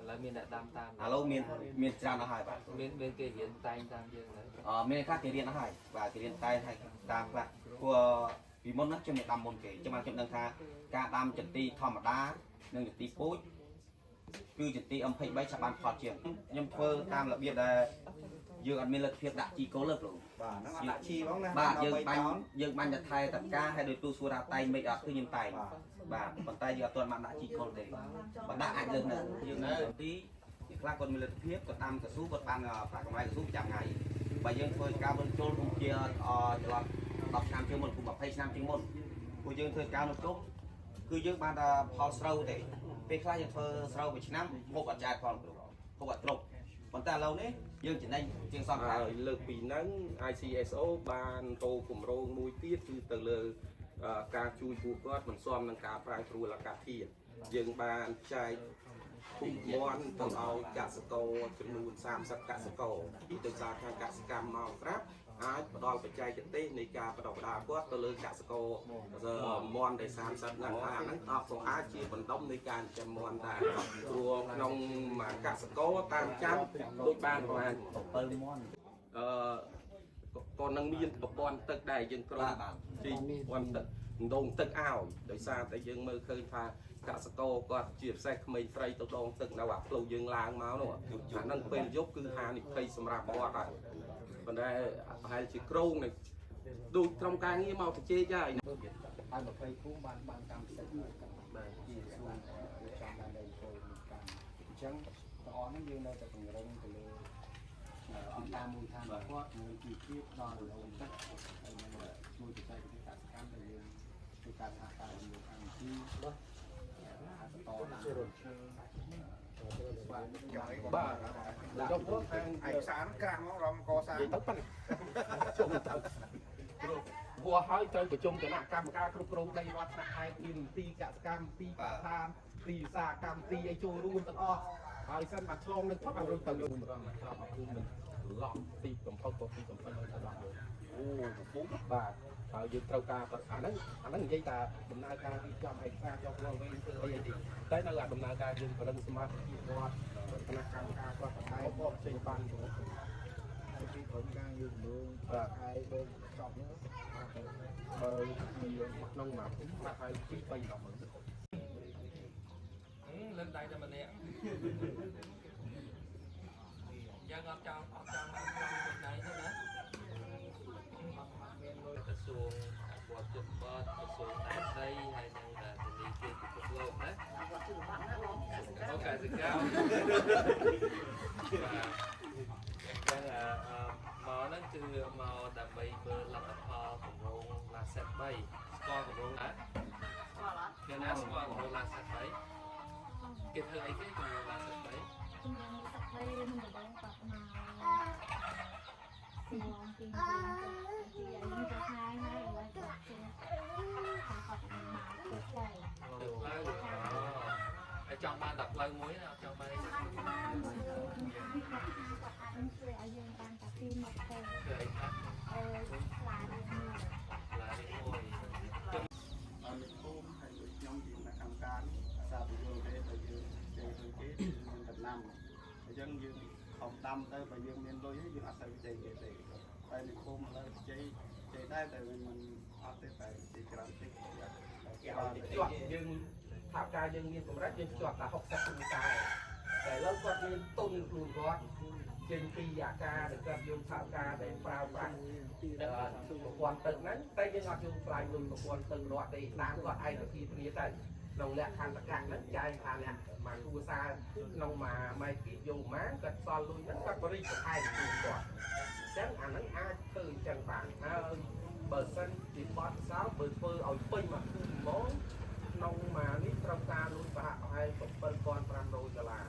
là miền đã đam tam alo miền tràn nó hai bạn miền kia hiện tay tam dương đấy miền khác thì điện nó hai và cái điện tay hay tam bạn của vì môn nó cho miền đam môn kể cho mang trong đơn tha cả đam chật ti thò mà đá nâng chật ti phối cứ chật ti âm phây bay chặt bàn phật chuyện nhưng phơ tam là biết là dương ăn miên lực việc đã chi cố lực rồi bà dương ban nhật thay tất cả hai đôi tu xua ra tay mấy ở cứ nhìn tay và bàn tay giờ toàn bạn đã chi cố để và đã ảnh dương này dương này tí là còn miên lực thiết còn tam cả số còn ban phải còn ai số chẳng ngày bà dương thôi cao bên trôn cũng chia là đọc năm chương một cùng bậc hay năm chương một của dương thôi cao một chút cứ dương ban là phao sâu để về khai dương phơi sâu về năm một bậc trai còn một bậc trục còn ta lâu đấy dương chỉ nên chương xong rồi lực bị nắng ICSO ban tô cùng rong nuôi tiết từ từ lờ ca chui bù gót mình xóm nâng cá prai trù là cá thiền dương ban trai cùng món từ ao cá sấuจำนวน30cá sấuที่ตัวจากทางกสิกรรมมาครับអាចផ្ដល់បច្ច័យទេសនៃការបដិបដាគាត់ទៅលើកសិករមន់ដែល30ហ្នឹងហ្នឹងតបទៅអាចជាបណ្ដុំនៃការចាំមន់ដែរព្រោះក្នុងមួយកសិករតាមចាំដូចបានប្រហែល7មន់còn năng miên của conទឹកđại dương pro chỉ conទឹកដងទឹកឲ្យដោយសារតែយើងមើលឃើញថាកសិករគាត់ជាពិសេសក្មេងស្រីទៅដងទឹកនៅអាផ្លូវយើងឡើងមកនោះអាហ្នឹងពេលយប់គឺហានិភ័យសម្រាប់គាត់ហើយប៉ុន្តែប្រហែលជាក្រងនេះដូចក្រុមការងារមកទៅជេរចាឲ្យ20គូបានកម្មសិទ្ធិបាទជាសួរចាំបានដល់ចូលកម្មអញ្ចឹងតអហ្នឹងយើងនៅតែពង្រឹងទៅលើអង្គការមូលដ្ឋានរបស់គាត់នឹងជីវភាពដល់រងទឹកហើយនឹងជួយបច្ចេកទេសកសិកម្មដែលយើងធ្វើការសហការជាមួយខាងទីបាទបាទចុះព្រោះខាងឯកសារក្រាស់មករំកសាទៅប៉ុណ្ណឹងជុំទៅព្រោះហើយត្រូវប្រជុំគណៈកម្មការគ្រប់គ្រងដីរដ្ឋថ្នាក់ខេត្តពីមន្ទីរកសិកម្មពីប្រធានទីវិសាកម្មទីឲ្យចូលរួមទាំងអស់ហើយសិនមកឆ្លងនឹងផុតឲ្យទៅរួមរំលឹកថាគឺមិនឡោះទីកំផុតទៅទីកំផុតទៅដល់អូពុកបាទហើយយើងត្រូវការអាហ្នឹងនិយាយថាដំណើរការទីចំឯកសារចុះឡើងវិញធ្វើអីទីតែនៅដំណើរការយើងប្រឹងសមាជិករដ្ឋគណៈកម្មការគាត់បតែបោះចេញបានពីក្រុមការយើងលើបាទហើយដូចចប់នោះបើពីក្នុងមួយបាទហើយពី3 10ម៉ឺនlên đây cho mình nè dân ở trong bên đây thế đó cái xuồng qua chụp bớt cái xuồng tại đây hay là đi kia chụp luôn đấy có cả sự cao và là màu nó từ màu đầm bay bơ là tập phò của rong là set bay score của rong á nên là score của rong là set bay cái thơ ấy cái của là set bay ở trong ban đập lâu muối nào trong banកម្មការសាពីយើងទេទៅយើងគេដំណាំអញ្ចឹងយើងខំដាំទៅបើយើងមានលុយយើងអត់ទៅចេញគេទេតែនិគមឥឡូវចេញដែរតែមិនអត់ទេតែទីច្រើនតិចជាប់យើងថាការយើងមានកម្រិតយើងជាប់តែ60គីឡូតែឥឡូវគាត់មានទុនខ្លួនគាត់ចេញពីអាការដែលគាត់យកថាការដែលប្រើប្រាស់ប្រព័ន្ធទឹកហ្នឹងតែយើងអត់យកខ្លាយលុយប្រព័ន្ធទឹករត់ទេតាមគាត់ឯកភាពគ្នាទៅក្នុងលក្ខខណ្ឌតកាហ្នឹងចែកថាអ្នកមកគ្រួសារក្នុងម៉ែគីយកមកគាត់សល់លុយហ្នឹងគាត់បរិច្ឆេទជូនគាត់អញ្ចឹងអាហ្នឹងអាចធ្វើអញ្ចឹងបានហើយបើសិនជាបត់សោបើធ្វើឲ្យពេញមកគឺហ្មងក្នុងមួយនេះត្រូវការលុយប្រហែល$7,500